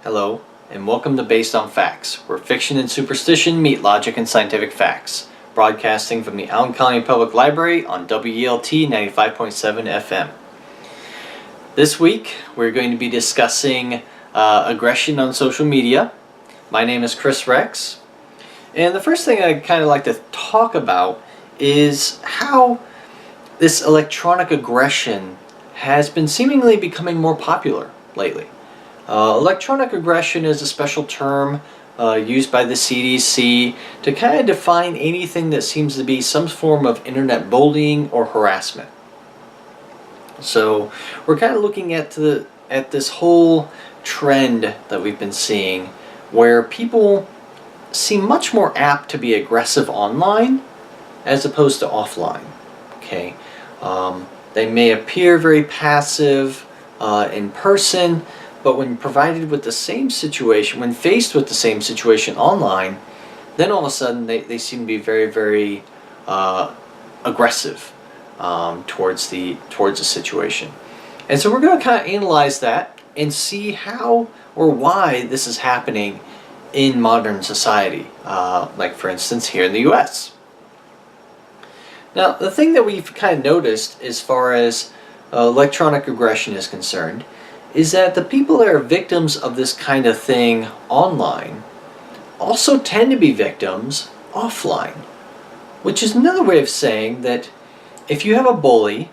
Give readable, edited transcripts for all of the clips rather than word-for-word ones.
Hello, and welcome to Based on Facts, where fiction and superstition meet logic and scientific facts. Broadcasting from the Allen County Public Library on WELT 95.7 FM. This week, we're going to be discussing aggression on social media. My name is Chris Rex, and the first thing I'd kind of like to talk about is how this electronic aggression has been seemingly becoming more popular lately. Electronic aggression is a special term used by the CDC to kind of define anything that seems to be some form of internet bullying or harassment. So we're kind of looking at this whole trend that we've been seeing, where people seem much more apt to be aggressive online as opposed to offline. Okay, they may appear very passive in person, but when provided with the same situation, when faced with the same situation online, then all of a sudden they seem to be very, very aggressive towards the situation. And so we're going to kind of analyze that and see how or why this is happening in modern society, like for instance here in the US. Now, the thing that we've kind of noticed as far as electronic aggression is concerned is that the people that are victims of this kind of thing online also tend to be victims offline, which is another way of saying that if you have a bully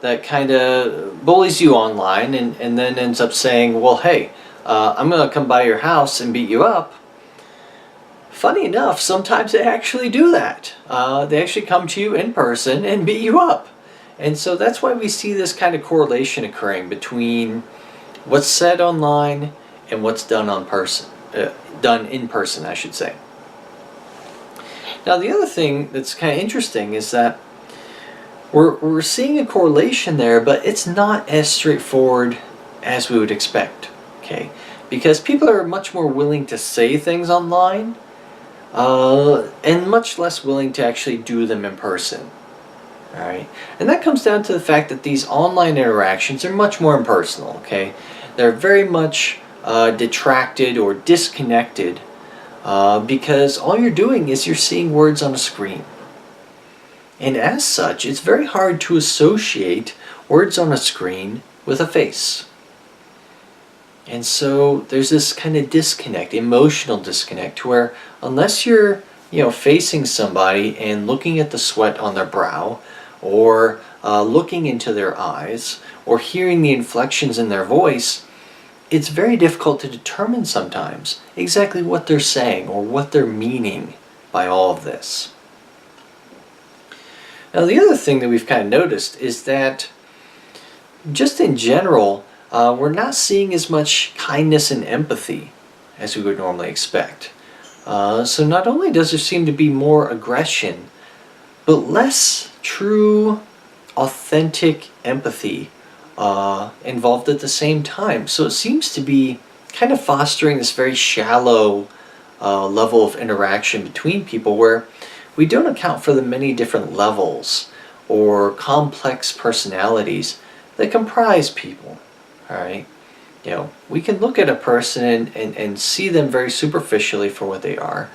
that kind of bullies you online and then ends up saying, well, hey, I'm going to come by your house and beat you up, funny enough, sometimes they actually do that. They actually come to you in person and beat you up. And so that's why we see this kind of correlation occurring between what's said online and what's done done in person, I should say. Now, the other thing that's kind of interesting is that we're seeing a correlation there, but it's not as straightforward as we would expect. Okay, because people are much more willing to say things online, and much less willing to actually do them in person. All right, and that comes down to the fact that these online interactions are much more impersonal. Okay, they're very much detracted or disconnected because all you're doing is you're seeing words on a screen, and as such, it's very hard to associate words on a screen with a face. And so there's this kind of disconnect, emotional disconnect, where unless you're facing somebody and looking at the sweat on their brow, or looking into their eyes, or hearing the inflections in their voice, it's very difficult to determine sometimes exactly what they're saying or what they're meaning by all of this. Now, the other thing that we've kind of noticed is that just in general, we're not seeing as much kindness and empathy as we would normally expect. So not only does there seem to be more aggression, but less true, authentic empathy involved at the same time. So it seems to be kind of fostering this very shallow level of interaction between people, where we don't account for the many different levels or complex personalities that comprise people. All right, we can look at a person and see them very superficially for what they are,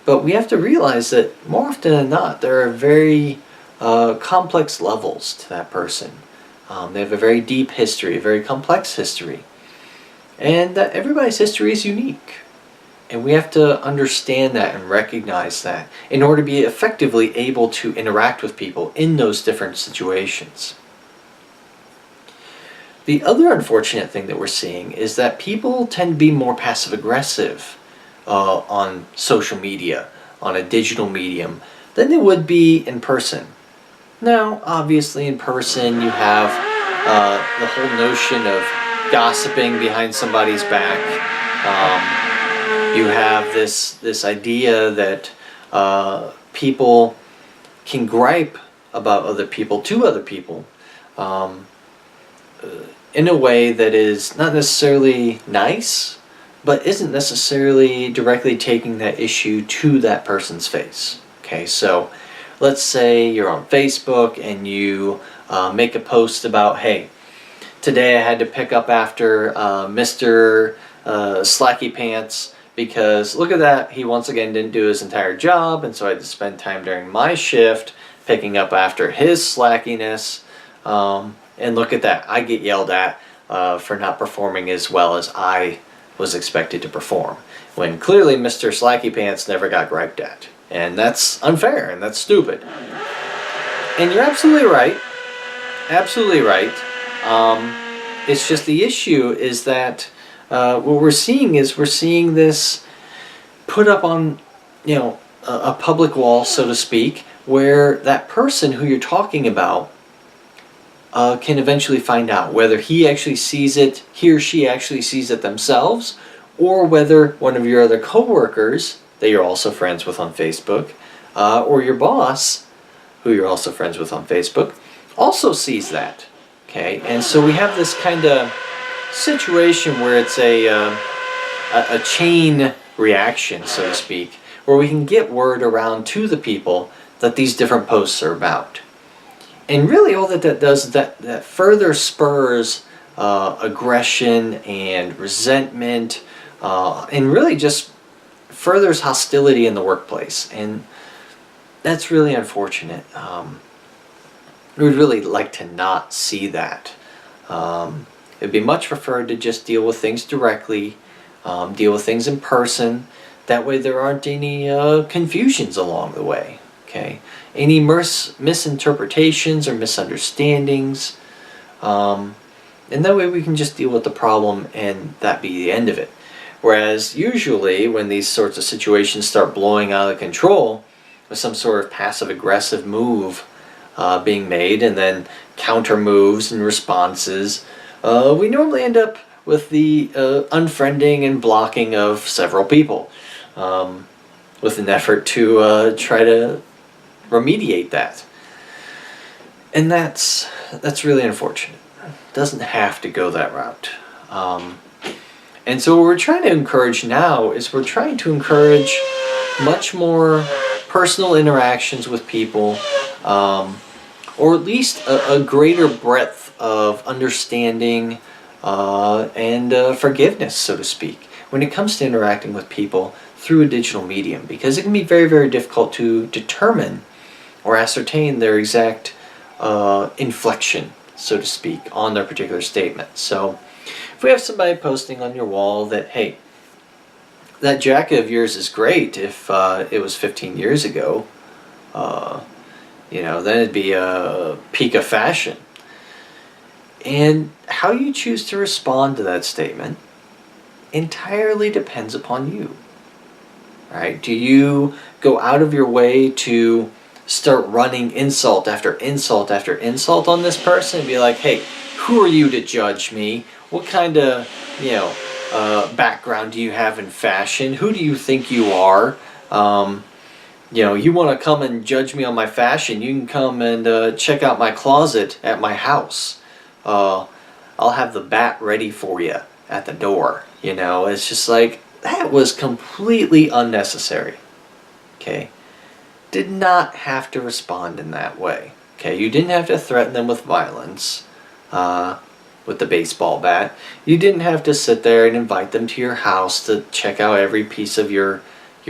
but we have to realize that more often than not, there are very complex levels to that person. They have a very deep history, a very complex history, and that everybody's history is unique. And we have to understand that and recognize that in order to be effectively able to interact with people in those different situations. The other unfortunate thing that we're seeing is that people tend to be more passive-aggressive on social media, on a digital medium, than they would be in person. Now, obviously in person you have the whole notion of gossiping behind somebody's back. You have this idea that people can gripe about other people to other people in a way that is not necessarily nice, but isn't necessarily directly taking that issue to that person's face. Okay, so let's say you're on Facebook and you make a post about, hey, today I had to pick up after Mr. slacky pants because look at that, he once again didn't do his entire job, and so I had to spend time during my shift picking up after his slackiness. And look at that, I get yelled at for not performing as well as I was expected to perform, when clearly Mr. Slacky Pants never got griped at. And that's unfair, and that's stupid. And you're absolutely right. Absolutely right. It's just the issue is that what we're seeing this put up on, a public wall, so to speak, where that person who you're talking about can eventually find out whether he or she actually sees it themselves, or whether one of your other coworkers that you're also friends with on Facebook, or your boss, who you're also friends with on Facebook, also sees that. Okay, and so we have this kind of situation where it's a chain reaction, so to speak, where we can get word around to the people that these different posts are about. And really all that does is that further spurs aggression and resentment, and really just furthers hostility in the workplace. And that's really unfortunate. We would really like to not see that. It'd be much preferred to just deal with things directly, deal with things in person. That way there aren't any confusions along the way. Okay, any misinterpretations or misunderstandings, and that way we can just deal with the problem and that be the end of it. Whereas usually when these sorts of situations start blowing out of control with some sort of passive aggressive move being made and then counter moves and responses, we normally end up with the unfriending and blocking of several people, with an effort to try to remediate that. And that's really unfortunate. It doesn't have to go that route. And so what we're trying to encourage now is we're trying to encourage much more personal interactions with people, or at least a greater breadth of understanding and forgiveness, so to speak, when it comes to interacting with people through a digital medium, because it can be very, very difficult to determine or ascertain their exact inflection, so to speak, on their particular statement. So if we have somebody posting on your wall that, hey, that jacket of yours is great if it was 15 years ago, then it'd be a peak of fashion. And how you choose to respond to that statement entirely depends upon you. Right? Do you go out of your way to start running insult after insult after insult on this person and be like, hey, who are you to judge me? What kind of, background do you have in fashion? Who do you think you are? You want to come and judge me on my fashion? You can come and check out my closet at my house. I'll have the bat ready for you at the door. It's just like, that was completely unnecessary. Okay? Did not have to respond in that way. Okay? You didn't have to threaten them with violence with the baseball bat. You didn't have to sit there and invite them to your house to check out every piece of your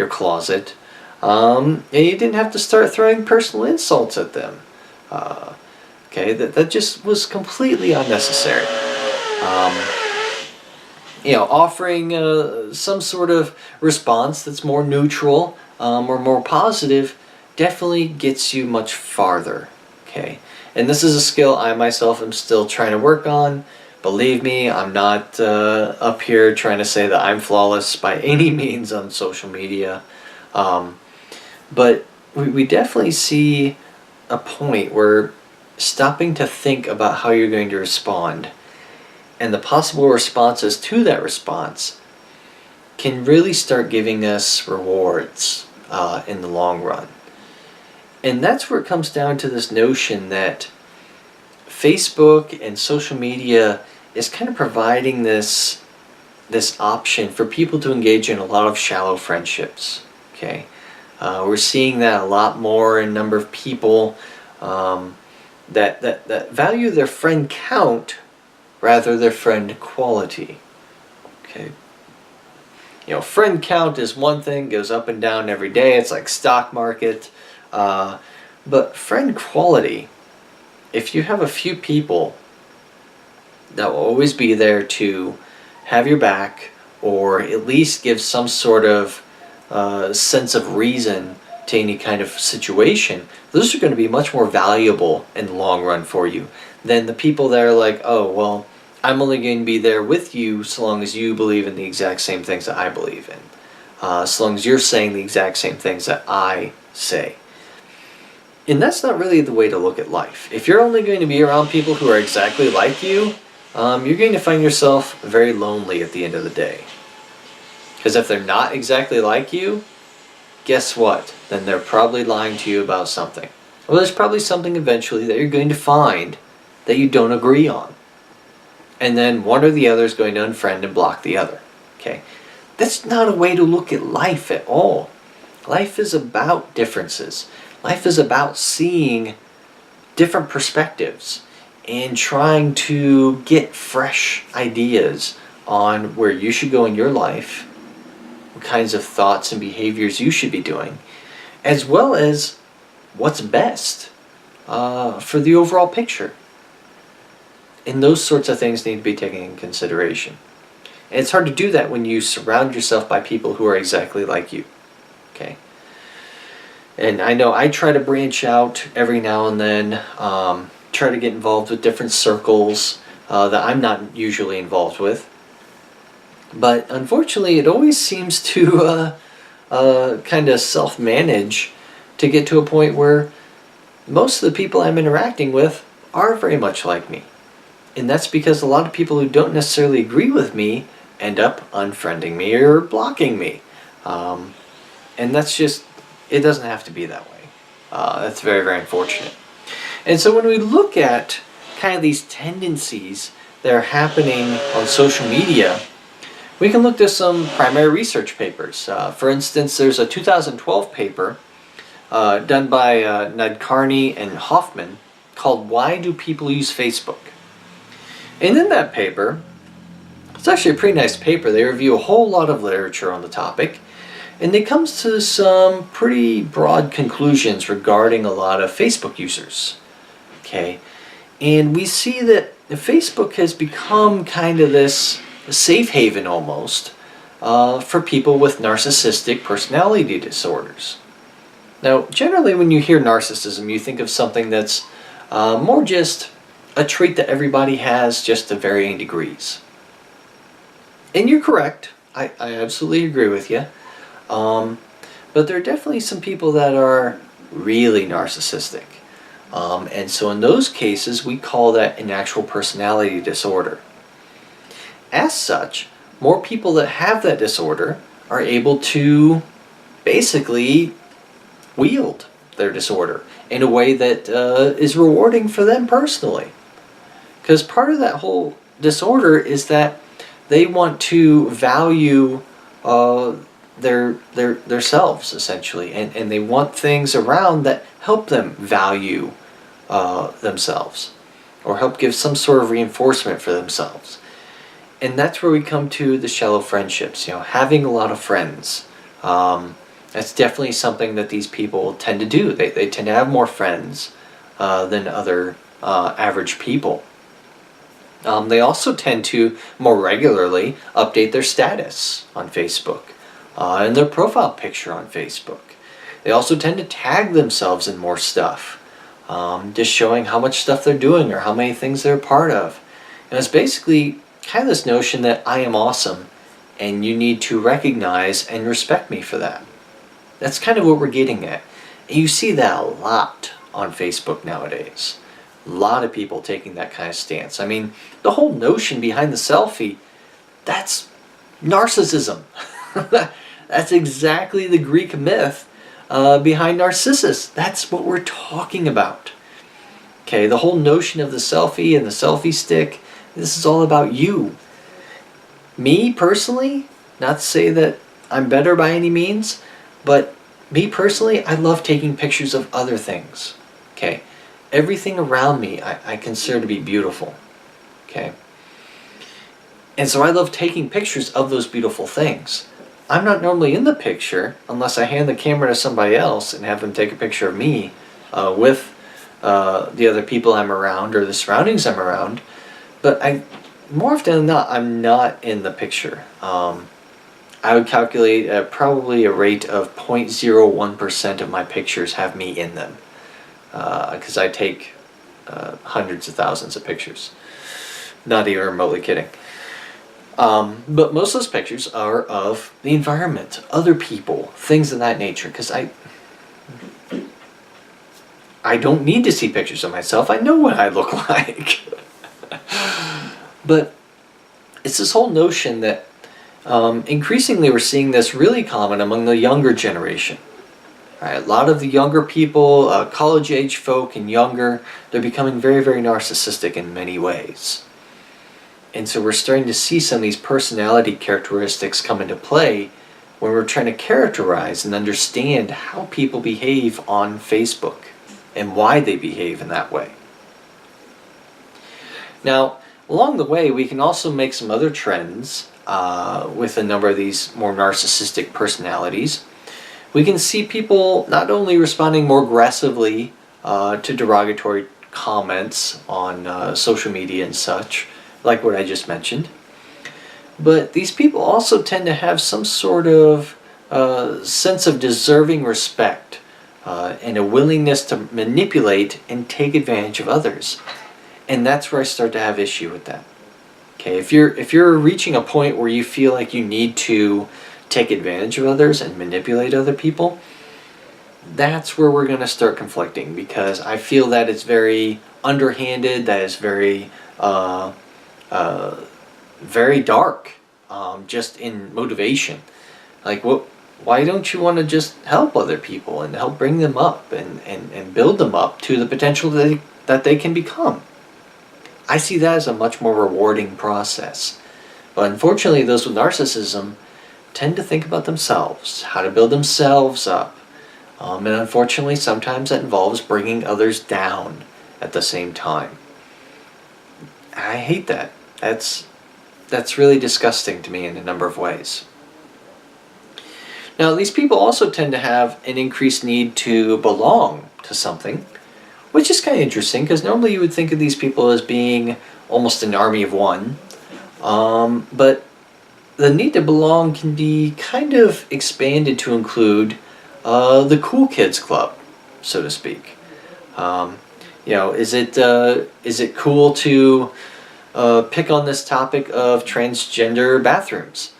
closet. And you didn't have to start throwing personal insults at them. Okay? That just was completely unnecessary. Offering some sort of response that's more neutral or more positive definitely gets you much farther. Okay, and this is a skill I myself am still trying to work on. Believe me, I'm not up here trying to say that I'm flawless by any means on social media, but we definitely see a point where stopping to think about how you're going to respond and the possible responses to that response can really start giving us rewards in the long run. And that's where it comes down to this notion that Facebook and social media is kind of providing this option for people to engage in a lot of shallow friendships. Okay, we're seeing that a lot more in a number of people that value their friend count rather their friend quality. Okay, friend count is one thing, goes up and down every day. It's like stock market. But friend quality, if you have a few people that will always be there to have your back, or at least give some sort of sense of reason to any kind of situation, those are going to be much more valuable in the long run for you than the people that are like, oh, well, I'm only going to be there with you so long as you believe in the exact same things that I believe in. So long as you're saying the exact same things that I say. And that's not really the way to look at life. If you're only going to be around people who are exactly like you, you're going to find yourself very lonely at the end of the day. Because if they're not exactly like you, guess what? Then they're probably lying to you about something. Well, there's probably something eventually that you're going to find that you don't agree on. And then one or the other is going to unfriend and block the other. Okay? That's not a way to look at life at all. Life is about differences. Life is about seeing different perspectives and trying to get fresh ideas on where you should go in your life, what kinds of thoughts and behaviors you should be doing, as well as what's best for the overall picture. And those sorts of things need to be taken in consideration. And it's hard to do that when you surround yourself by people who are exactly like you. Okay? And I know I try to branch out every now and then, try to get involved with different circles that I'm not usually involved with. But unfortunately, it always seems to kind of self-manage to get to a point where most of the people I'm interacting with are very much like me. And that's because a lot of people who don't necessarily agree with me end up unfriending me or blocking me. And that's just, it doesn't have to be that way. That's very, very unfortunate. And so when we look at kind of these tendencies that are happening on social media, we can look to some primary research papers. For instance, there's a 2012 paper done by Nadkarni and Hoffman called Why Do People Use Facebook? And in that paper, it's actually a pretty nice paper. They review a whole lot of literature on the topic, and it comes to some pretty broad conclusions regarding a lot of Facebook users. Okay, and we see that Facebook has become kind of this safe haven almost for people with narcissistic personality disorders. Now, generally when you hear narcissism, you think of something that's more just a trait that everybody has, just to varying degrees. And you're correct. I absolutely agree with you. But there are definitely some people that are really narcissistic. And so in those cases, we call that an actual personality disorder. As such, more people that have that disorder are able to basically wield their disorder in a way that is rewarding for them personally. Because part of that whole disorder is that they want to value their selves, essentially, and they want things around that help them value themselves, or help give some sort of reinforcement for themselves. And that's where we come to the shallow friendships. Having a lot of friends. That's definitely something that these people tend to do. They tend to have more friends than other average people. They also tend to more regularly update their status on Facebook and their profile picture on Facebook. They also tend to tag themselves in more stuff, just showing how much stuff they're doing or how many things they're a part of. And it's basically kind of this notion that I am awesome and you need to recognize and respect me for that. That's kind of what we're getting at. And you see that a lot on Facebook nowadays. A lot of people taking that kind of stance. I mean, the whole notion behind the selfie, that's narcissism. That's exactly the Greek myth behind Narcissus. That's what we're talking about. Okay, the whole notion of the selfie and the selfie stick, this is all about you. Me personally, not to say that I'm better by any means, but me personally, I love taking pictures of other things. Okay, everything around me I consider to be beautiful. Okay, and so I love taking pictures of those beautiful things. I'm not normally in the picture unless I hand the camera to somebody else and have them take a picture of me with the other people I'm around or the surroundings I'm around. But more often than not, I'm not in the picture. I would calculate probably a rate of 0.01% of my pictures have me in them, because I take hundreds of thousands of pictures. Not even remotely kidding. But most of those pictures are of the environment, other people, things of that nature. Because I don't need to see pictures of myself. I know what I look like. But it's this whole notion that increasingly we're seeing this really common among the younger generation. Right, a lot of the younger people, college-age folk and younger, they're becoming very, very narcissistic in many ways. And so we're starting to see some of these personality characteristics come into play when we're trying to characterize and understand how people behave on Facebook and why they behave in that way. Now, along the way, we can also make some other trends with a number of these more narcissistic personalities. We can see people not only responding more aggressively to derogatory comments on social media and such, like what I just mentioned, but these people also tend to have some sort of sense of deserving respect and a willingness to manipulate and take advantage of others. And that's where I start to have issue with that. Okay, if you're reaching a point where you feel like you need to take advantage of others and manipulate other people, that's where we're going to start conflicting, because I feel that it's very underhanded, that is very very dark, just in motivation. Like, why don't you want to just help other people and help bring them up and build them up to the potential that they can become? I see that as a much more rewarding process. But unfortunately, those with narcissism tend to think about themselves, how to build themselves up. And unfortunately, sometimes that involves bringing others down at the same time. I hate that. That's really disgusting to me in a number of ways. Now, these people also tend to have an increased need to belong to something, which is kind of interesting, because normally you would think of these people as being almost an army of one. But the need to belong can be kind of expanded to include the cool kids club, so to speak. Is it cool to pick on this topic of transgender bathrooms?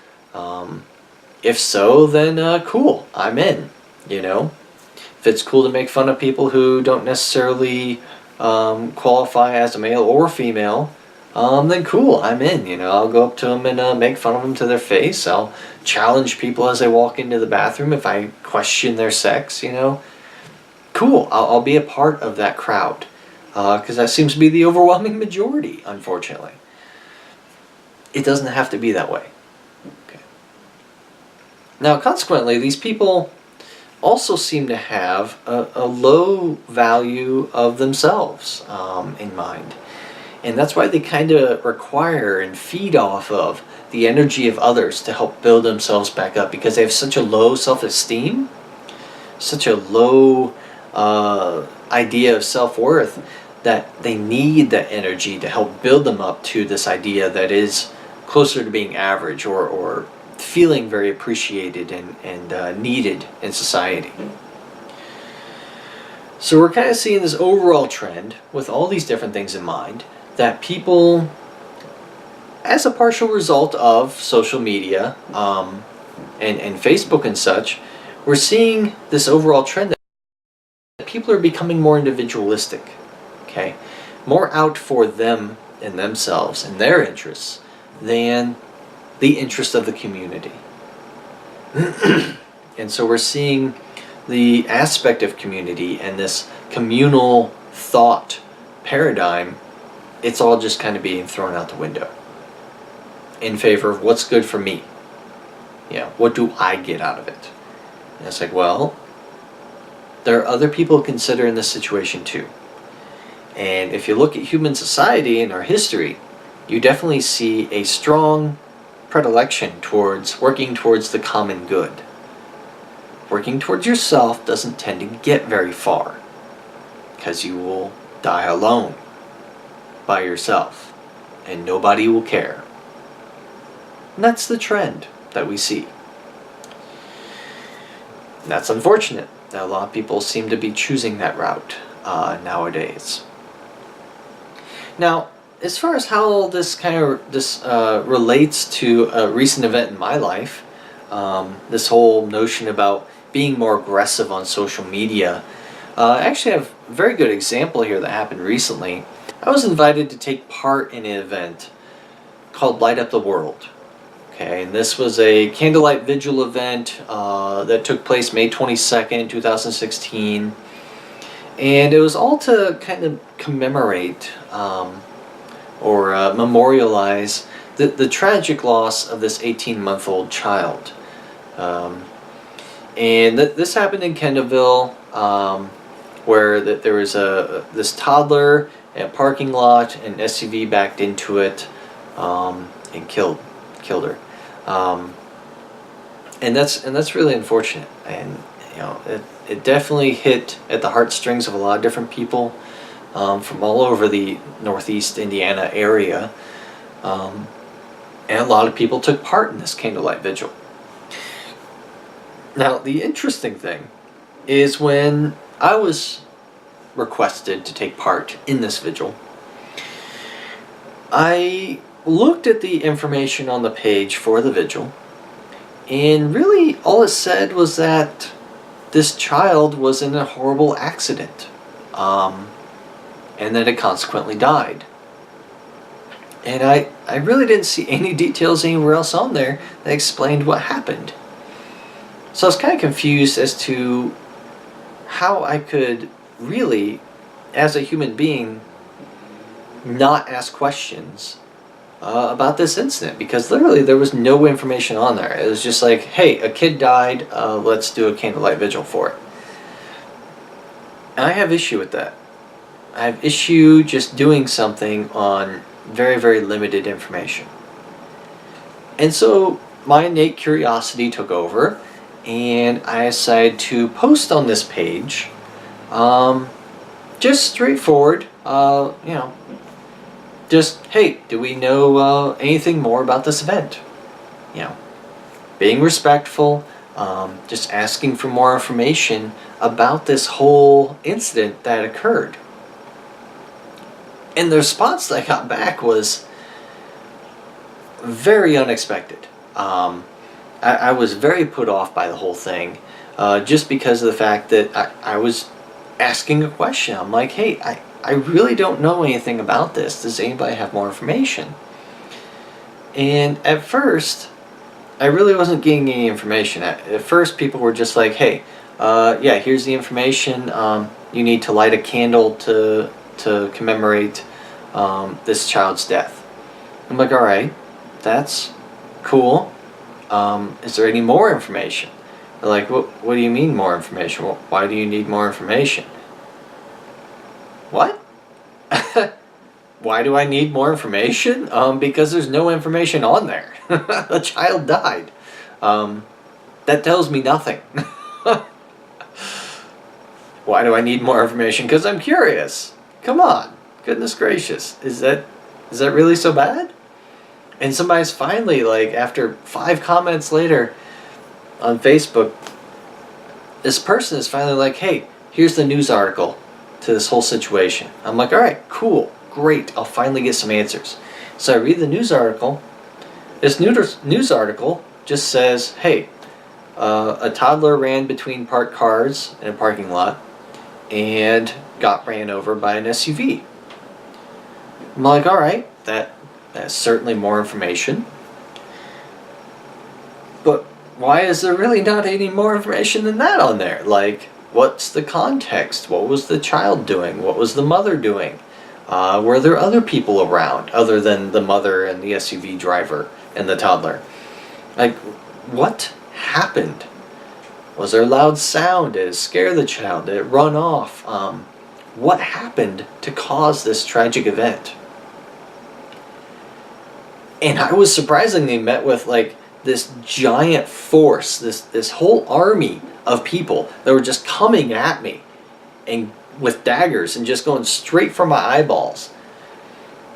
If so, then cool, I'm in. If it's cool to make fun of people who don't necessarily qualify as a male or female, then cool, I'm in. I'll go up to them and make fun of them to their face. I'll challenge people as they walk into the bathroom if I question their sex. Cool, I'll be a part of that crowd, because that seems to be the overwhelming majority, unfortunately. It doesn't have to be that way. Okay. Now, consequently, these people also seem to have a low value of themselves in mind. And that's why they kind of require and feed off of the energy of others to help build themselves back up, because they have such a low self-esteem, such a low idea of self-worth, that they need that energy to help build them up to this idea that is closer to being average or feeling very appreciated and needed in society. So we're kind of seeing this overall trend with all these different things in mind, that people, as a partial result of social media and Facebook and such, we're seeing this overall trend that people are becoming more individualistic, okay? More out for them and themselves and their interests than the interest of the community. And so we're seeing the aspect of community and this communal thought paradigm, it's all just kind of being thrown out the window in favor of what's good for me. What do I get out of it? And it's like, well, there are other people to consider in this situation too. And if you look at human society and our history, you definitely see a strong predilection towards working towards the common good. Working towards yourself doesn't tend to get very far, because you will die alone by yourself, and nobody will care. And that's the trend that we see. And that's unfortunate that a lot of people seem to be choosing that route nowadays. Now, as far as how this relates to a recent event in my life, this whole notion about being more aggressive on social media, I actually have a very good example here that happened recently. I was invited to take part in an event called Light Up the World. Okay, and this was a candlelight vigil event that took place May 22nd, 2016. And it was all to kind of commemorate or memorialize the tragic loss of this 18-month-old child. And this happened in Kendallville, where there was this toddler in a parking lot, an SUV backed into it and killed her. And that's really unfortunate. And it definitely hit at the heartstrings of a lot of different people from all over the Northeast Indiana area. And a lot of people took part in this candlelight vigil. Now, the interesting thing is when I was requested to take part in this vigil, I looked at the information on the page for the vigil, and really all it said was that this child was in a horrible accident, and that it consequently died. And I really didn't see any details anywhere else on there that explained what happened. So I was kind of confused as to how I could really, as a human being, not ask questions about this incident, because literally there was no information on there. It was just like, hey, a kid died, let's do a candlelight vigil for it. And I have issue with that. I have issue just doing something on very, very limited information. And so my innate curiosity took over, and I decided to post on this page, just straightforward, just, hey, do we know anything more about this event? Being respectful, just asking for more information about this whole incident that occurred. And the response that I got back was very unexpected. I was very put off by the whole thing, just because of the fact that I was asking a question. I'm like, hey, I really don't know anything about this. Does anybody have more information? And at first, I really wasn't getting any information. At first, people were just like, hey, yeah, here's the information. You need to light a candle to commemorate this child's death. I'm like, all right, that's cool. Is there any more information? They're like, what do you mean more information? Why do you need more information? What? Why do I need more information? Because there's no information on there. The child died. That tells me nothing. Why do I need more information? Because I'm curious. Come on. Goodness gracious. Is that really so bad? And somebody's finally, like, after 5 comments later on Facebook, this person is finally like, hey, here's the news article to this whole situation. I'm like, all right, cool, great, I'll finally get some answers. So I read the news article. This news article just says, hey, a toddler ran between parked cars in a parking lot and got ran over by an SUV. I'm like, all right, that's certainly more information. But why is there really not any more information than that on there? Like, what's the context? What was the child doing? What was the mother doing? Were there other people around other than the mother and the SUV driver and the toddler? Like, what happened? Was there loud sound? Did it scare the child? Did it run off? What happened to cause this tragic event? And I was surprisingly met with like this giant force, this whole army of people that were just coming at me and with daggers and just going straight for my eyeballs.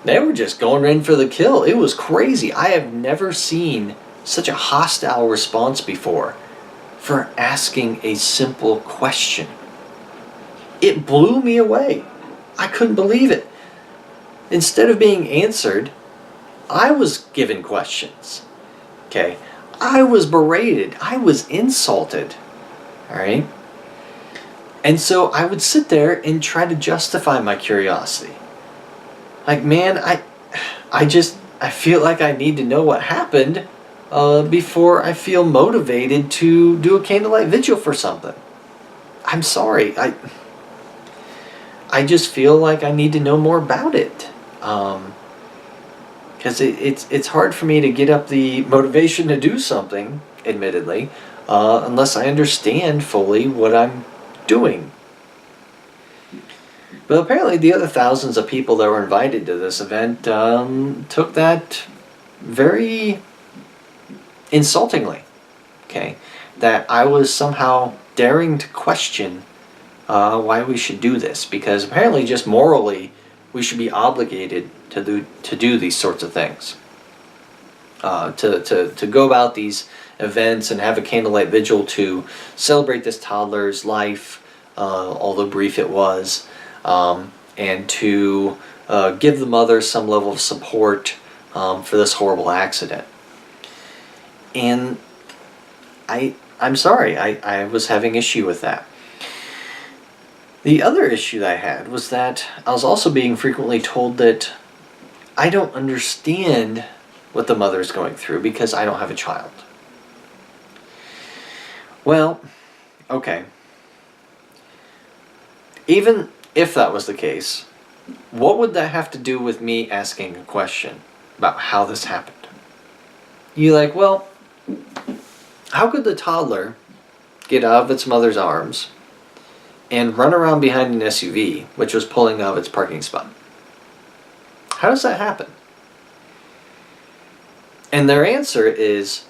They were just going in for the kill. It was crazy. I have never seen such a hostile response before for asking a simple question. It blew me away. I couldn't believe it. Instead of being answered, I was given questions. Okay? I was berated. I was insulted. Alright? And so I would sit there and try to justify my curiosity. Like, man, I feel like I need to know what happened before I feel motivated to do a candlelight vigil for something. I'm sorry. I just feel like I need to know more about it. Because it's hard for me to get up the motivation to do something, admittedly, unless I understand fully what I'm doing. But apparently the other thousands of people that were invited to this event took that very insultingly. Okay, that I was somehow daring to question why we should do this, because apparently just morally we should be obligated to do these sorts of things. To go about these events and have a candlelight vigil to celebrate this toddler's life, although brief it was, and to give the mother some level of support for this horrible accident. And I'm sorry, I was having issue with that. The other issue that I had was that I was also being frequently told that I don't understand what the mother's going through because I don't have a child. Well, okay. Even if that was the case, what would that have to do with me asking a question about how this happened? You're like, well, how could the toddler get out of its mother's arms and run around behind an SUV, which was pulling out of its parking spot? How does that happen? And their answer is,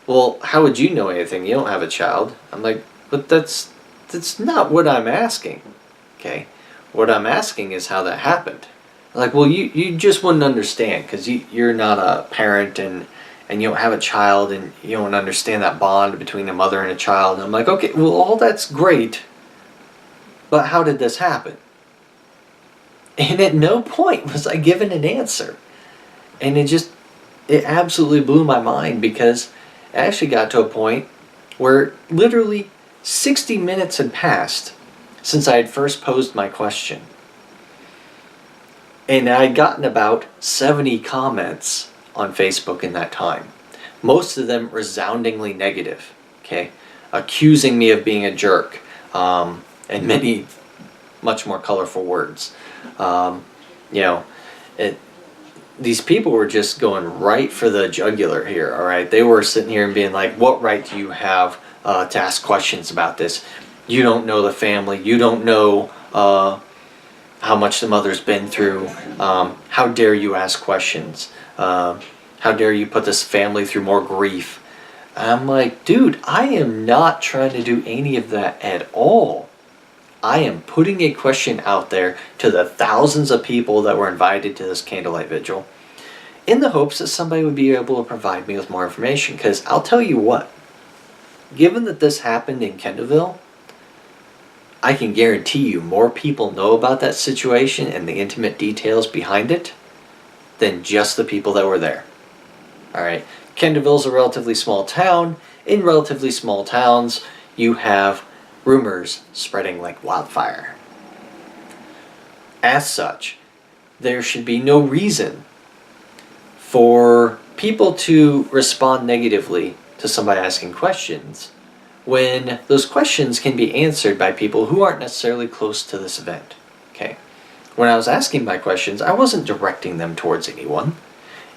well, how would you know anything? You don't have a child. I'm like, but that's not what I'm asking. Okay? What I'm asking is how that happened. Like, well, you just wouldn't understand because you're not a parent and you don't have a child and you don't understand that bond between a mother and a child. And I'm like, okay, well, all that's great, but how did this happen? And at no point was I given an answer. And it absolutely blew my mind because it actually got to a point where literally 60 minutes had passed since I had first posed my question. And I had gotten about 70 comments on Facebook in that time. Most of them resoundingly negative, okay? Accusing me of being a jerk, and many much more colorful words. These people were just going right for the jugular here, all right? They were sitting here and being like, what right do you have to ask questions about this? You don't know the family. You don't know how much the mother's been through. How dare you ask questions? How dare you put this family through more grief? I'm like, dude, I am not trying to do any of that at all. I am putting a question out there to the thousands of people that were invited to this candlelight vigil in the hopes that somebody would be able to provide me with more information. Because I'll tell you what, given that this happened in Kendallville, I can guarantee you more people know about that situation and the intimate details behind it than just the people that were there. Alright, Kendallville's a relatively small town. In relatively small towns, you have rumors spreading like wildfire. As such, there should be no reason for people to respond negatively to somebody asking questions when those questions can be answered by people who aren't necessarily close to this event. Okay. When I was asking my questions, I wasn't directing them towards anyone.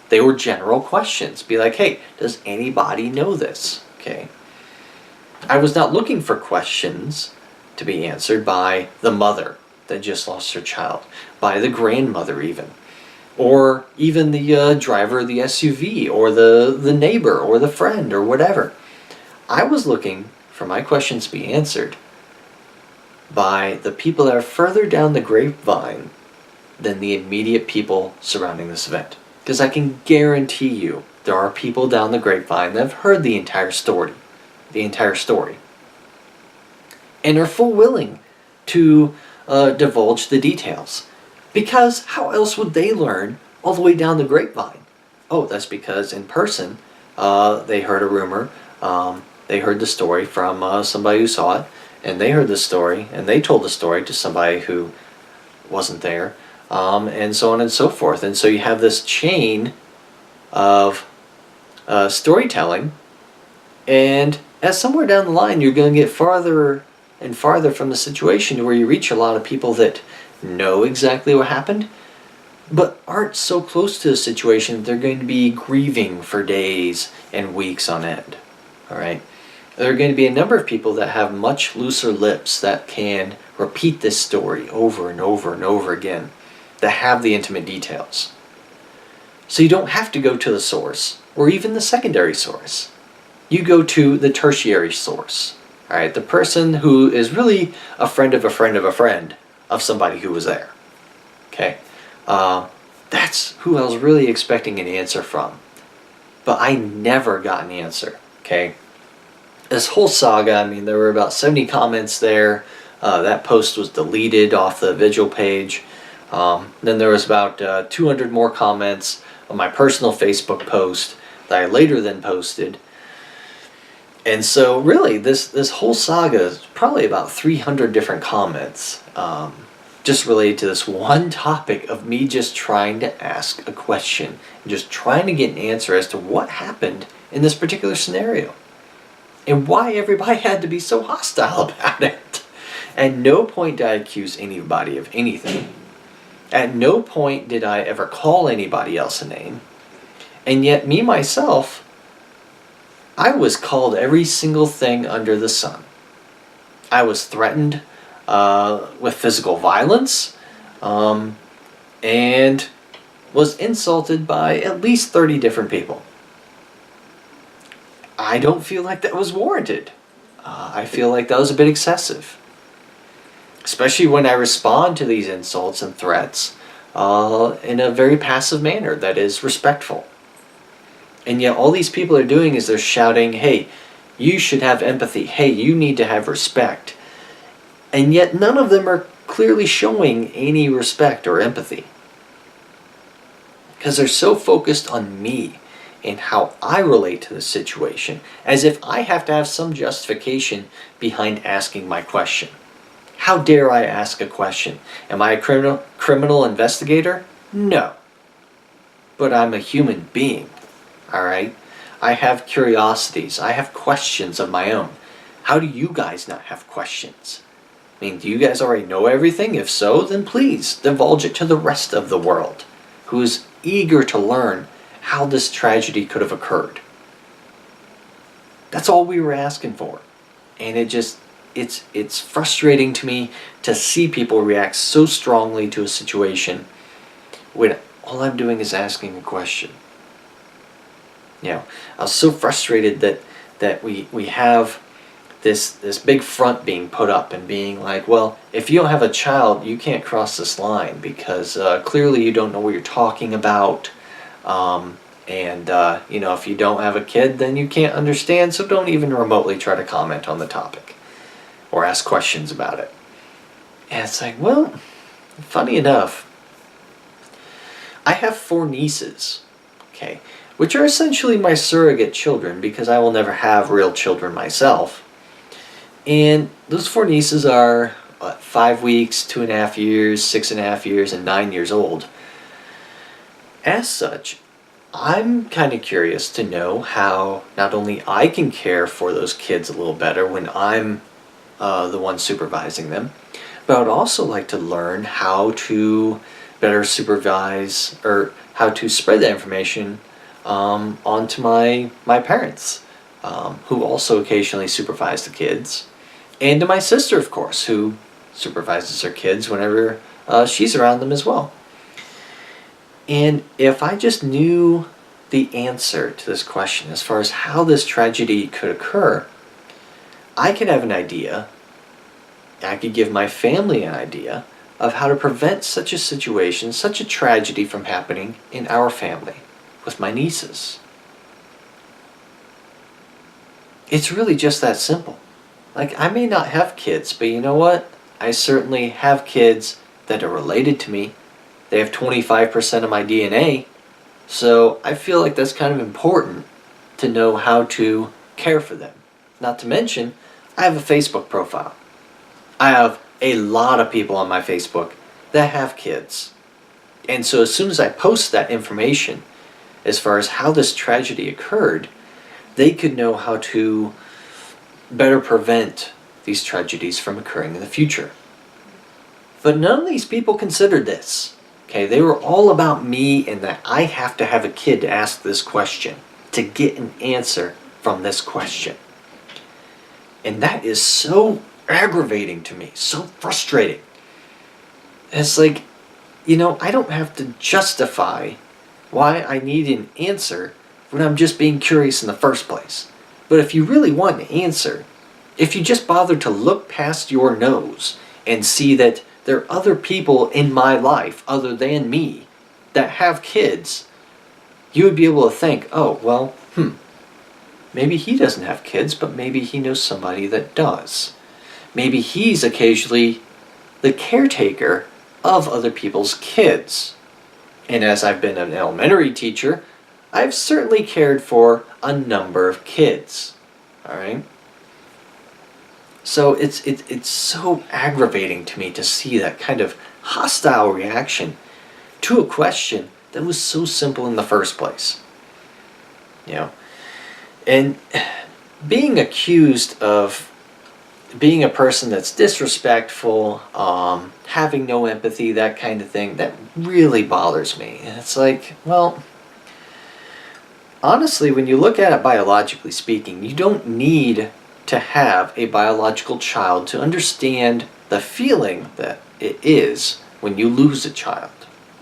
They were general questions. Be like, hey, does anybody know this? Okay. I was not looking for questions to be answered by the mother that just lost her child, by the grandmother even. or even the driver of the SUV, or the neighbor, or the friend, or whatever. I was looking for my questions to be answered by the people that are further down the grapevine than the immediate people surrounding this event. Because I can guarantee you there are people down the grapevine that have heard the entire story, and are full willing to divulge the details. Because how else would they learn all the way down the grapevine? Oh, that's because in person they heard a rumor, they heard the story from somebody who saw it, and they heard the story, and they told the story to somebody who wasn't there, and so on and so forth. And so you have this chain of storytelling, and as somewhere down the line you're going to get farther and farther from the situation where you reach a lot of people that know exactly what happened, but aren't so close to the situation that they're going to be grieving for days and weeks on end. All right? There are going to be a number of people that have much looser lips that can repeat this story over and over and over again, that have the intimate details. So you don't have to go to the source, or even the secondary source. You go to the tertiary source. All right? The person who is really a friend of a friend of a friend of somebody who was there. Okay? That's who I was really expecting an answer from. But I never got an answer. Okay? This whole saga, I mean, there were about 70 comments there. That post was deleted off the Vigil page. Then there was about 200 more comments on my personal Facebook post that I later then posted. And so really, this whole saga is probably about 300 different comments, just related to this one topic of me just trying to ask a question, and just trying to get an answer as to what happened in this particular scenario, and why everybody had to be so hostile about it. At no point did I accuse anybody of anything. At no point did I ever call anybody else a name. And yet, me, myself, I was called every single thing under the sun. I was threatened with physical violence, and was insulted by at least 30 different people. I don't feel like that was warranted. I feel like that was a bit excessive. Especially when I respond to these insults and threats in a very passive manner that is respectful. And yet all these people are doing is they're shouting, hey, you should have empathy. Hey, you need to have respect. And yet none of them are clearly showing any respect or empathy. Because they're so focused on me and how I relate to the situation, as if I have to have some justification behind asking my question. How dare I ask a question? Am I a criminal investigator? No. But I'm a human being, all right? I have curiosities. I have questions of my own. How do you guys not have questions? I mean, do you guys already know everything? If so, then please divulge it to the rest of the world, who is eager to learn how this tragedy could have occurred. That's all we were asking for. And it's frustrating to me to see people react so strongly to a situation when all I'm doing is asking a question. You know, I was so frustrated that we have this big front being put up and being like, well, if you don't have a child, you can't cross this line because clearly you don't know what you're talking about. You know, if you don't have a kid, then you can't understand, so don't even remotely try to comment on the topic or ask questions about it. And it's like, well, funny enough, I have 4 nieces, okay, which are essentially my surrogate children because I will never have real children myself. And those 4 nieces are 5 weeks, 2.5 years, 6.5 years, and 9 years old. As such, I'm kind of curious to know how not only I can care for those kids a little better when I'm the one supervising them, but I would also like to learn how to better supervise or how to spread that information onto my parents, who also occasionally supervise the kids, and to my sister, of course, who supervises her kids whenever she's around them as well. And if I just knew the answer to this question as far as how this tragedy could occur, I could have an idea, I could give my family an idea of how to prevent such a situation, such a tragedy from happening in our family with my nieces. It's really just that simple. Like, I may not have kids, but you know what? I certainly have kids that are related to me. They have 25% of my DNA. So I feel like that's kind of important to know how to care for them. Not to mention, I have a Facebook profile. I have a lot of people on my Facebook that have kids. And so as soon as I post that information, as far as how this tragedy occurred, they could know how to better prevent these tragedies from occurring in the future. But none of these people considered this. Okay, they were all about me and that I have to have a kid to ask this question, to get an answer from this question. And that is so aggravating to me, so frustrating. It's like, I don't have to justify why I need an answer when I'm just being curious in the first place. But if you really want an answer, if you just bother to look past your nose and see that there are other people in my life other than me that have kids, you would be able to think, oh, well, maybe he doesn't have kids, but maybe he knows somebody that does. Maybe he's occasionally the caretaker of other people's kids. And as I've been an elementary teacher, I've certainly cared for a number of kids. All right? So it's so aggravating to me to see that kind of hostile reaction to a question that was so simple in the first place. And being accused of being a person that's disrespectful, having no empathy, that kind of thing, that really bothers me. And it's like, well, honestly, when you look at it biologically speaking, you don't need to have a biological child to understand the feeling that it is when you lose a child.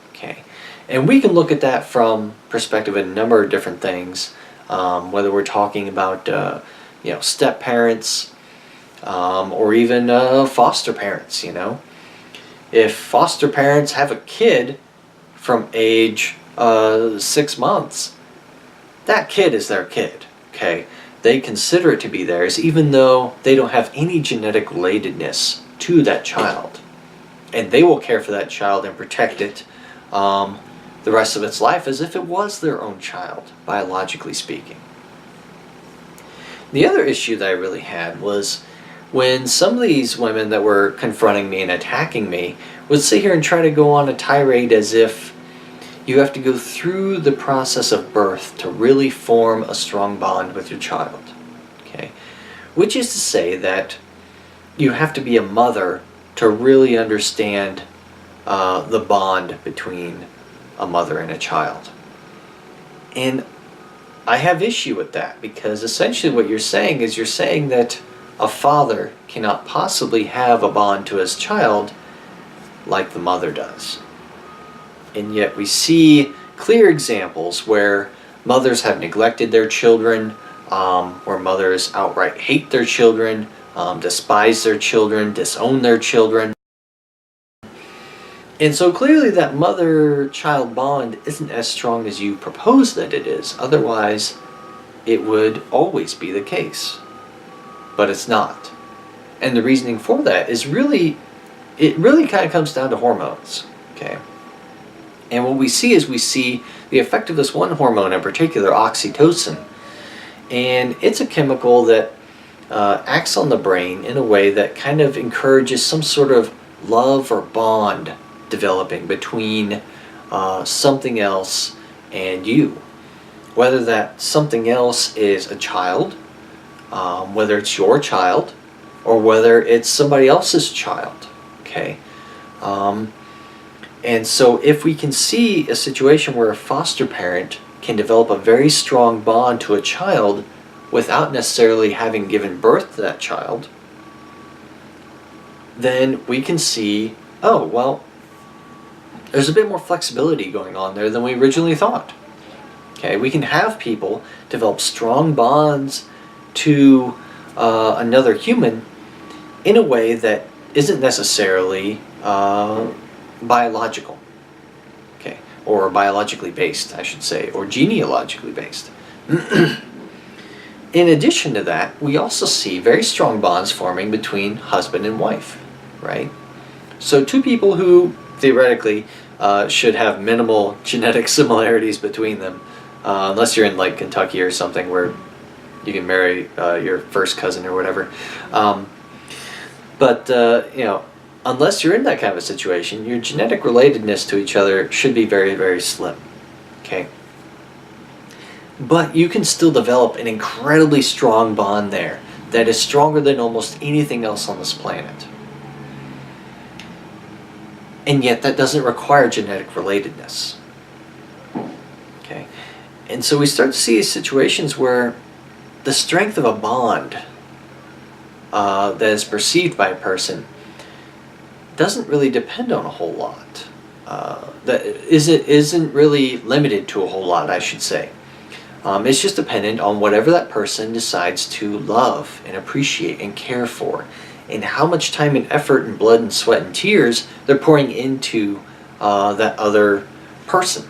Okay, and we can look at that from perspective of a number of different things, whether we're talking about step parents, or even foster parents. If foster parents have a kid from age 6 months, that kid is their kid. Okay. They consider it to be theirs even though they don't have any genetic relatedness to that child. And they will care for that child and protect it the rest of its life as if it was their own child, biologically speaking. The other issue that I really had was when some of these women that were confronting me and attacking me would sit here and try to go on a tirade as if you have to go through the process of birth to really form a strong bond with your child. Okay? Which is to say that you have to be a mother to really understand the bond between a mother and a child. And I have issue with that because essentially what you're saying is you're saying that a father cannot possibly have a bond to his child like the mother does. And yet we see clear examples where mothers have neglected their children, where mothers outright hate their children, despise their children, disown their children. And so clearly that mother-child bond isn't as strong as you propose that it is. Otherwise, it would always be the case. But it's not. And the reasoning for that is it really kind of comes down to hormones. Okay. And what we see is the effect of this one hormone in particular, oxytocin. And it's a chemical that acts on the brain in a way that kind of encourages some sort of love or bond developing between something else and you. Whether that something else is a child, whether it's your child, or whether it's somebody else's child. Okay. And so if we can see a situation where a foster parent can develop a very strong bond to a child without necessarily having given birth to that child, then we can see, oh, well, there's a bit more flexibility going on there than we originally thought. Okay, we can have people develop strong bonds to another human in a way that isn't necessarily biological, okay, or biologically based, I should say, or genealogically based. In addition to that, we also see very strong bonds forming between husband and wife, right? So two people who theoretically should have minimal genetic similarities between them, unless you're in like Kentucky or something where you can marry your first cousin or whatever. But unless you're in that kind of a situation, your genetic relatedness to each other should be very, very slim. Okay? But you can still develop an incredibly strong bond there that is stronger than almost anything else on this planet. And yet that doesn't require genetic relatedness. Okay? And so we start to see situations where the strength of a bond that is perceived by a person doesn't really depend on a whole lot. That isn't really limited to a whole lot, I should say. It's just dependent on whatever that person decides to love and appreciate and care for, and how much time and effort and blood and sweat and tears they're pouring into that other person.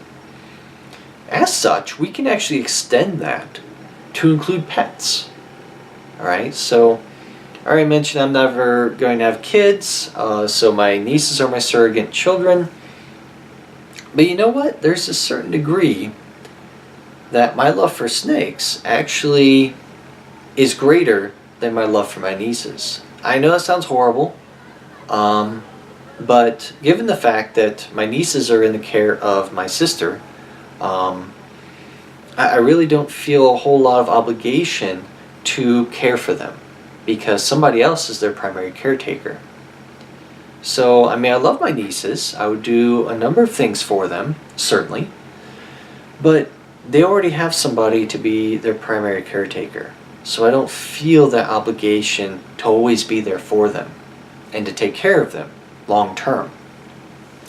As such, we can actually extend that to include pets. Alright, so I already mentioned I'm never going to have kids, so my nieces are my surrogate children. But you know what? There's a certain degree that my love for snakes actually is greater than my love for my nieces. I know that sounds horrible, but given the fact that my nieces are in the care of my sister, I really don't feel a whole lot of obligation to care for them because somebody else is their primary caretaker. So, I mean, I love my nieces. I would do a number of things for them, certainly, but they already have somebody to be their primary caretaker. So I don't feel that obligation to always be there for them and to take care of them long term.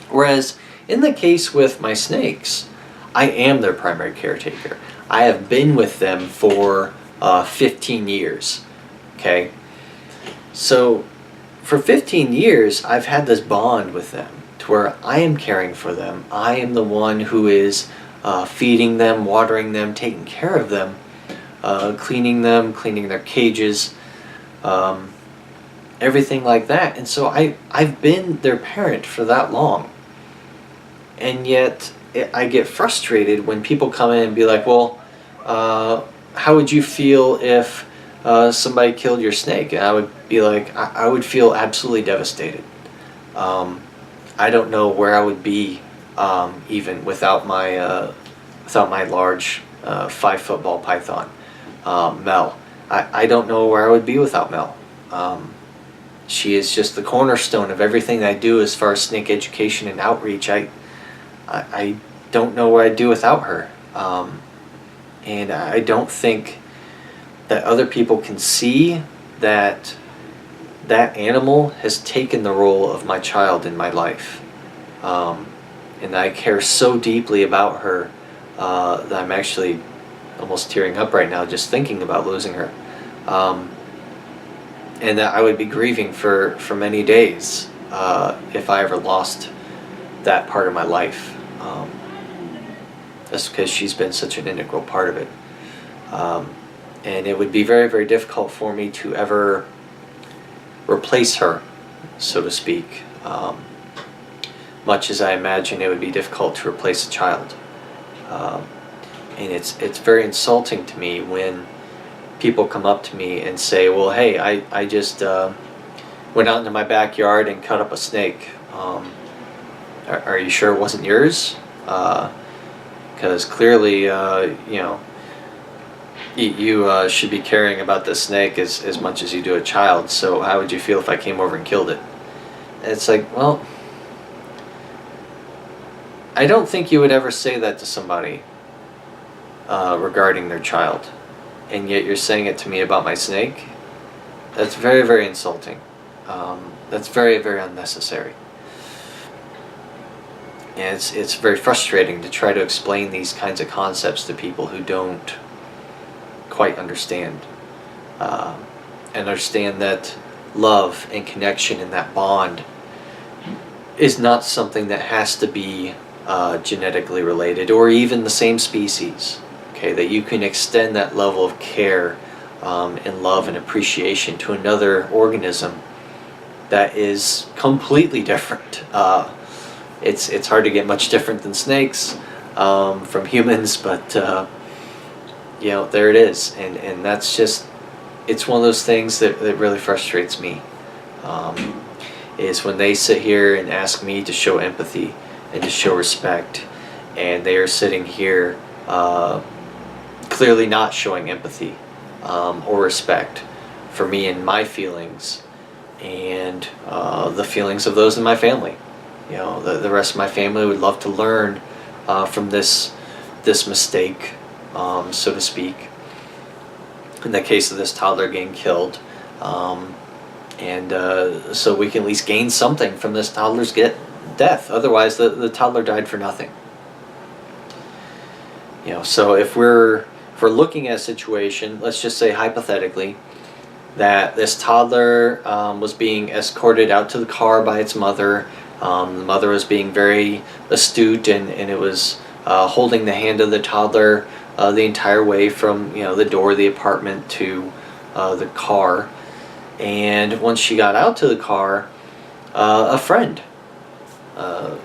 Whereas in the case with my snakes, I am their primary caretaker. I have been with them for 15 years. Okay? So for 15 years, I've had this bond with them to where I am caring for them. I am the one who is feeding them, watering them, taking care of them, cleaning them, cleaning their cages, everything like that. And so I've been their parent for that long. And yet I get frustrated when people come in and be like, well, how would you feel if somebody killed your snake? And I would be like, I would feel absolutely devastated. I don't know where I would be even without my large 5-foot ball python, Mel. I don't know where I would be without Mel. She is just the cornerstone of everything I do as far as snake education and outreach. I don't know what I'd do without her. And I don't think that other people can see that that animal has taken the role of my child in my life. And I care so deeply about her that I'm actually almost tearing up right now just thinking about losing her. And that I would be grieving for many days if I ever lost that part of my life. That's because she's been such an integral part of it. And it would be very, very difficult for me to ever replace her, so to speak. Much as I imagine it would be difficult to replace a child. And it's very insulting to me when people come up to me and say, well, hey, I just went out into my backyard and cut up a snake. Are you sure it wasn't yours? Because clearly, you should be caring about the snake as much as you do a child, so how would you feel if I came over and killed it? And it's like, well, I don't think you would ever say that to somebody regarding their child, and yet you're saying it to me about my snake? That's very, very insulting. That's very, very unnecessary. And it's very frustrating to try to explain these kinds of concepts to people who don't quite understand. And understand that love and connection and that bond is not something that has to be genetically related or even the same species. Okay, that you can extend that level of care and love and appreciation to another organism that is completely different. It's hard to get much different than snakes from humans, but there it is, and that's just, it's one of those things that really frustrates me. Is when they sit here and ask me to show empathy and to show respect, and they are sitting here clearly not showing empathy or respect for me and my feelings and the feelings of those in my family. The rest of my family would love to learn from this mistake, so to speak. In the case of this toddler getting killed, and so we can at least gain something from this toddler's death. Otherwise, the toddler died for nothing. So if we're looking at a situation, let's just say hypothetically, that this toddler was being escorted out to the car by its mother. The mother was being very astute, and it was holding the hand of the toddler the entire way from the door of the apartment to the car. And once she got out to the car, a friend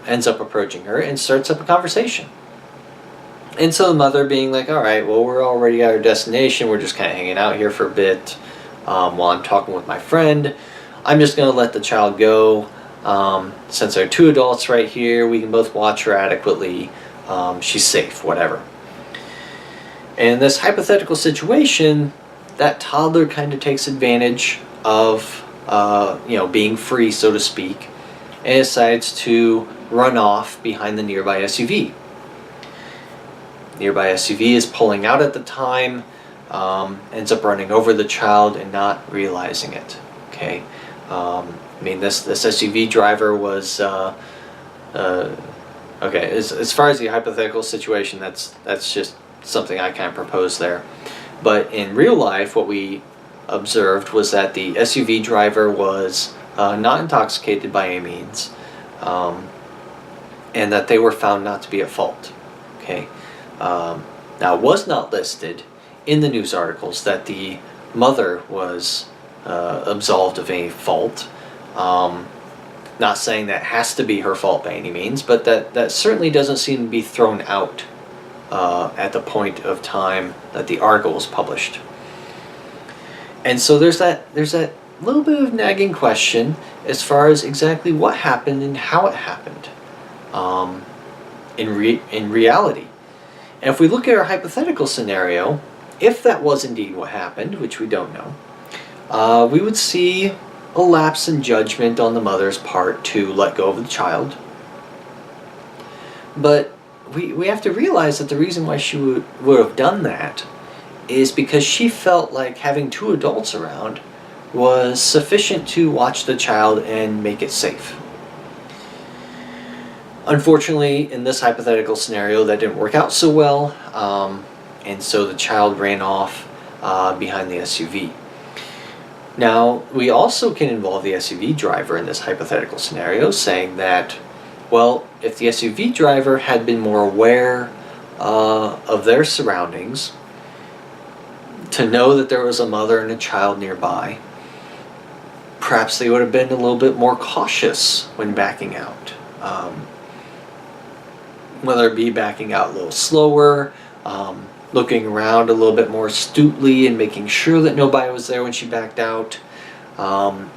ends up approaching her and starts up a conversation. And so the mother being like, all right, well, we're already at our destination. We're just kind of hanging out here for a bit while I'm talking with my friend. I'm just going to let the child go. Since there are two adults right here, we can both watch her adequately. She's safe, whatever. And in this hypothetical situation, that toddler kind of takes advantage of being free, so to speak, and decides to run off behind the nearby SUV. Nearby SUV is pulling out at the time, ends up running over the child and not realizing it. Okay, this SUV driver was okay. As far as the hypothetical situation, that's just something I kind of proposed there. But in real life, what we observed was that the SUV driver was not intoxicated by any means, and that they were found not to be at fault. Okay. Now, it was not listed in the news articles that the mother was absolved of any fault. Not saying that has to be her fault by any means, but that certainly doesn't seem to be thrown out at the point of time that the article was published. And so there's that little bit of nagging question as far as exactly what happened and how it happened in reality. And if we look at our hypothetical scenario, if that was indeed what happened, which we don't know, we would see a lapse in judgment on the mother's part to let go of the child. But we have to realize that the reason why she would have done that is because she felt like having two adults around was sufficient to watch the child and make it safe. Unfortunately, in this hypothetical scenario, that didn't work out so well, and so the child ran off behind the SUV. Now, we also can involve the SUV driver in this hypothetical scenario, saying that, well, if the SUV driver had been more aware of their surroundings, to know that there was a mother and a child nearby, perhaps they would have been a little bit more cautious when backing out. Whether it be backing out a little slower, looking around a little bit more astutely and making sure that nobody was there when she backed out,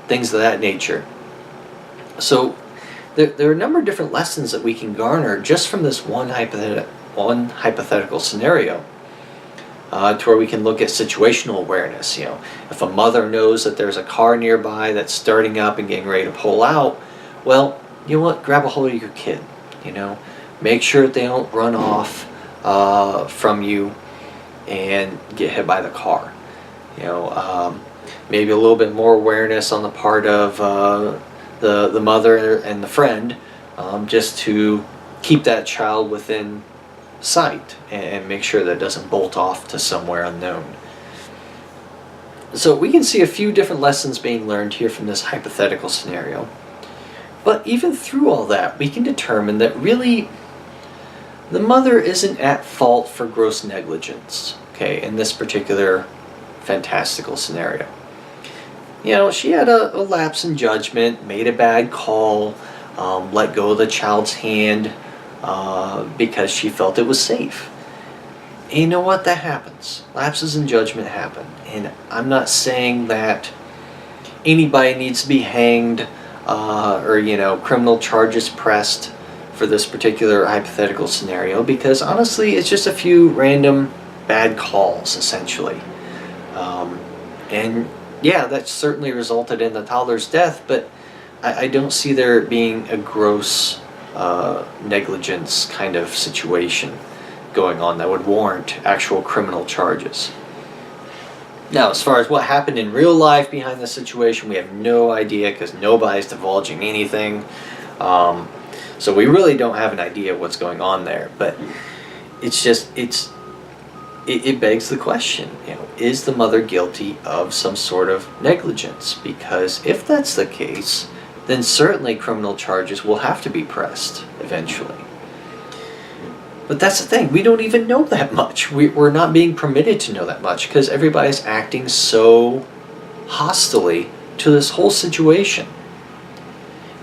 things of that nature. So there are a number of different lessons that we can garner just from this one hypothetical scenario, to where we can look at situational awareness. If a mother knows that there's a car nearby that's starting up and getting ready to pull out, well, you know what? Grab a hold of your kid. Make sure that they don't run off from you and get hit by the car. Maybe a little bit more awareness on the part of the mother and the friend, just to keep that child within sight and make sure that it doesn't bolt off to somewhere unknown. So we can see a few different lessons being learned here from this hypothetical scenario. But even through all that, we can determine that really the mother isn't at fault for gross negligence, okay, in this particular fantastical scenario. You know, she had a lapse in judgment, made a bad call, let go of the child's hand because she felt it was safe. And you know what? That happens. Lapses in judgment happen. And I'm not saying that anybody needs to be hanged or, criminal charges pressed for this particular hypothetical scenario, because honestly, it's just a few random bad calls, essentially. And yeah, that certainly resulted in the toddler's death, but I don't see there being a gross negligence kind of situation going on that would warrant actual criminal charges. Now, as far as what happened in real life behind the situation, we have no idea because nobody's divulging anything. So we really don't have an idea of what's going on there. But it's just, it begs the question, is the mother guilty of some sort of negligence? Because if that's the case, then certainly criminal charges will have to be pressed eventually. But that's the thing, we don't even know that much. We're not being permitted to know that much because everybody's acting so hostilely to this whole situation.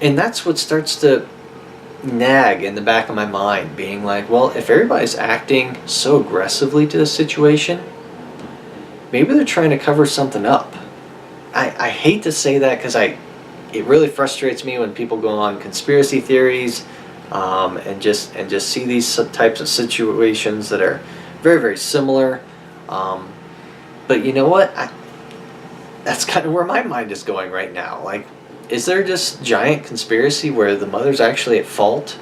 And that's what starts to nag in the back of my mind, being like, well, if everybody's acting so aggressively to the situation, maybe they're trying to cover something up. I hate to say that because it really frustrates me when people go on conspiracy theories and just see these types of situations that are very, very similar. But you know what? That's kind of where my mind is going right now. Like, is there this giant conspiracy where the mother's actually at fault?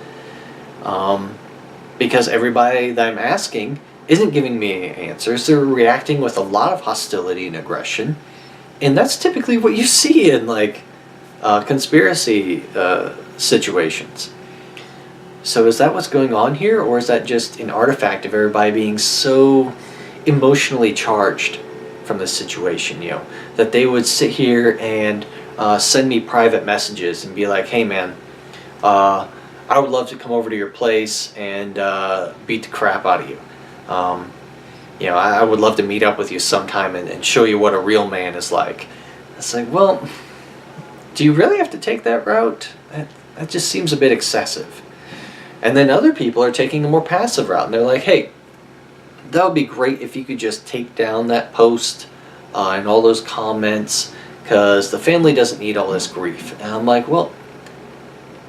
Because everybody that I'm asking isn't giving me answers. They're reacting with a lot of hostility and aggression. And that's typically what you see in conspiracy situations. So is that what's going on here, or is that just an artifact of everybody being so emotionally charged from this situation, that they would sit here and send me private messages and be like, hey man, I would love to come over to your place and beat the crap out of you. I would love to meet up with you sometime and show you what a real man is like. It's like, well, do you really have to take that route? That just seems a bit excessive. And then other people are taking a more passive route, and they're like, hey, that would be great if you could just take down that post and all those comments, because the family doesn't need all this grief. And I'm like, well,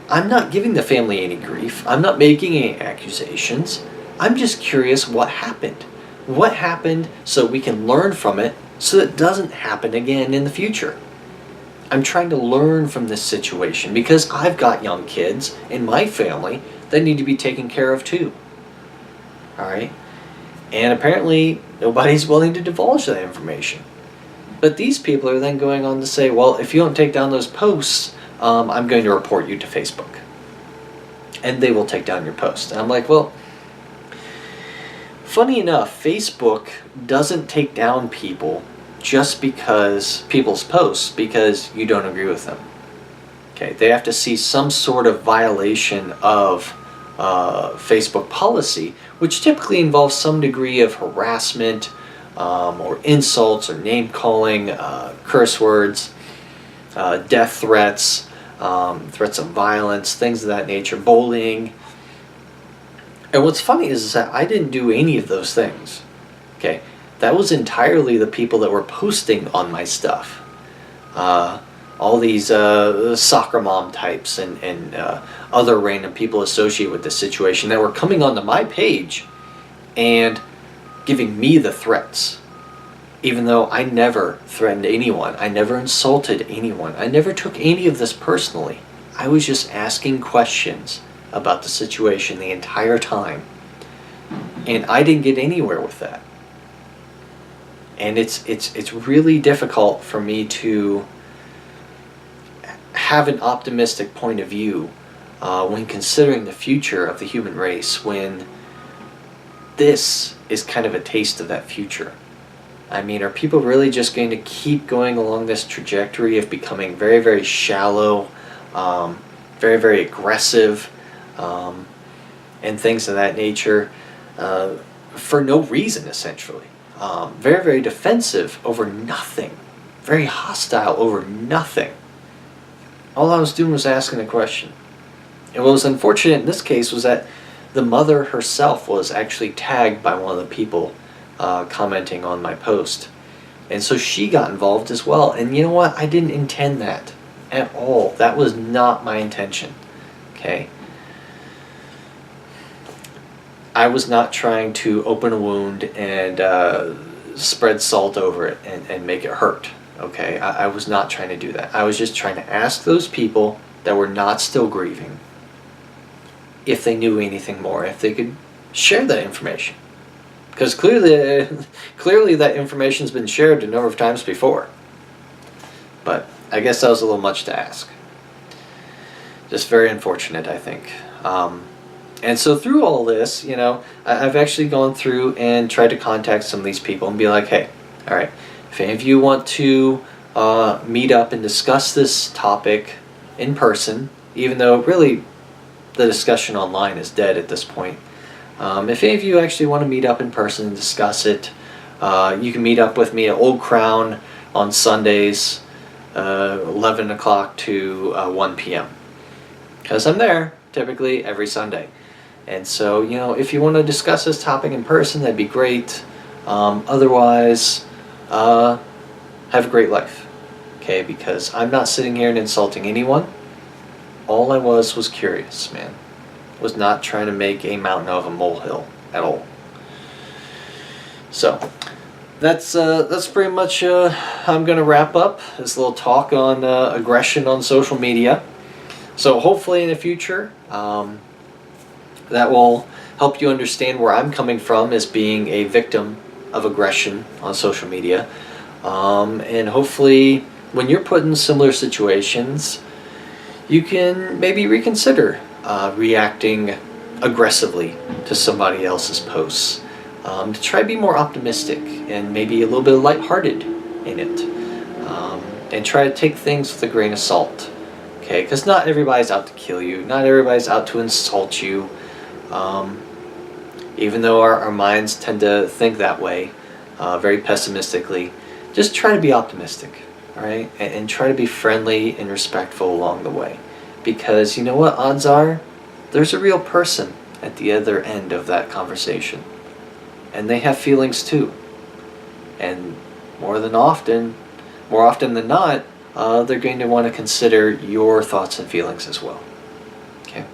I'm not giving the family any grief. I'm not making any accusations. I'm just curious what happened. What happened so we can learn from it so that it doesn't happen again in the future. I'm trying to learn from this situation because I've got young kids in my family that need to be taken care of too. Alright? And apparently nobody's willing to divulge that information. But these people are then going on to say, well, if you don't take down those posts, I'm going to report you to Facebook. And they will take down your post. And I'm like, well, funny enough, Facebook doesn't take down people just because people's posts, because you don't agree with them. Okay, they have to see some sort of violation of Facebook policy, which typically involves some degree of harassment or insults or name calling, curse words, death threats, threats of violence, things of that nature, bullying. And what's funny is that I didn't do any of those things. Okay, that was entirely the people that were posting on my stuff. All these soccer mom types and other random people associated with this situation that were coming onto my page and giving me the threats. Even though I never threatened anyone, I never insulted anyone, I never took any of this personally. I was just asking questions about the situation the entire time. And I didn't get anywhere with that. And it's really difficult for me to have an optimistic point of view when considering the future of the human race, when this is kind of a taste of that future. I mean, are people really just going to keep going along this trajectory of becoming very, very shallow, very, very aggressive, and things of that nature, for no reason, essentially? Very, very defensive over nothing. Very hostile over nothing. All I was doing was asking a question. And what was unfortunate in this case was that the mother herself was actually tagged by one of the people commenting on my post. And so she got involved as well. And you know what? I didn't intend that at all. That was not my intention. Okay? I was not trying to open a wound and spread salt over it and make it hurt. Okay? I was not trying to do that. I was just trying to ask those people that were not still grieving if they knew anything more, if they could share that information. Because clearly that information's been shared a number of times before. But I guess that was a little much to ask. Just very unfortunate, I think. And so through all this, you know, I've actually gone through and tried to contact some of these people and be like, hey, all right, if any of you want to meet up and discuss this topic in person, even though really the discussion online is dead at this point. If any of you actually want to meet up in person and discuss it, you can meet up with me at Old Crown on Sundays, 11 o'clock to 1 p.m. Because I'm there typically every Sunday. And so, you know, if you want to discuss this topic in person, that'd be great. Otherwise, have a great life. Okay, because I'm not sitting here and insulting anyone. All I was curious, man. Was not trying to make a mountain of a molehill at all. So that's pretty much how I'm going to wrap up this little talk on aggression on social media. So hopefully in the future that will help you understand where I'm coming from as being a victim of aggression on social media. And hopefully when you're put in similar situations, you can maybe reconsider reacting aggressively to somebody else's posts, to try to be more optimistic and maybe a little bit lighthearted in it, and try to take things with a grain of salt. Okay, because not everybody's out to kill you, not everybody's out to insult you, even though our minds tend to think that way, very pessimistically. Just try to be optimistic, all right, and try to be friendly and respectful along the way. Because you know what, odds are, there's a real person at the other end of that conversation. And they have feelings too. And more often than not, they're going to want to consider your thoughts and feelings as well. Okay?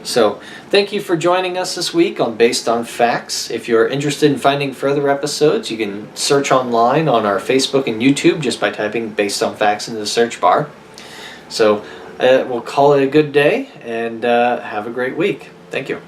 So, thank you for joining us this week on Based on Facts. If you're interested in finding further episodes, you can search online on our Facebook and YouTube just by typing Based on Facts into the search bar. So, we'll call it a good day and have a great week. Thank you.